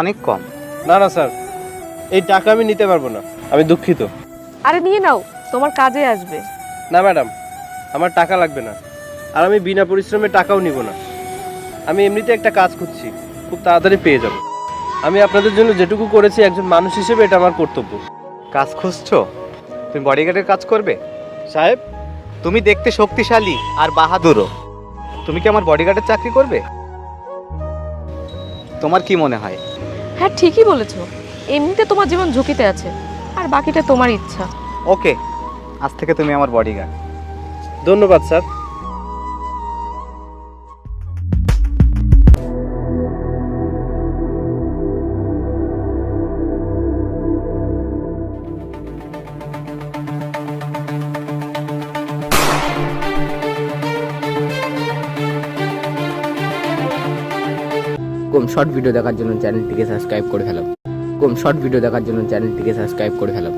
অনেক কম। না না স্যার, এই টাকা আমি নিতে পারবো না, আমি দুঃখিত। আরে নিয়ে নাও, তোমার কাজে আসবে। না ম্যাডাম, আমার টাকা লাগবে না, আর আমি বিনা পরিশ্রমে টাকাও নিব না। আমি এমনিতে একটা কাজ খুঁজছি, খুব তাড়াতাড়ি পেয়ে যাব। আমি আপনাদের জন্য যেটুকু করেছি একজন মানুষ হিসেবে এটা আমার কর্তব্য। কাজ খুঁজছো? তুমি বডিগার্ডের কাজ করবে? সাহেব, তুমি দেখতে শক্তিশালী আর বাহাদুরও। তুমি কি আমার বডিগার্ডের চাকরি করবে? তোমার কি মনে হয়? হ্যাঁ ঠিকই বলেছো, এমনিতে তোমার জীবন ঝুঁকিতে আছে, আর বাকিটা তোমার ইচ্ছা। ওকে, আজ থেকে তুমি আমার বডিগার্ড। ধন্যবাদ স্যার। শর্ট ভিডিও দেখার জন্য চ্যানেলটিকে সাবস্ক্রাইব করে ফেলো। শর্ট ভিডিও দেখার জন্য চ্যানেলটিকে সাবস্ক্রাইব করে ফেলো।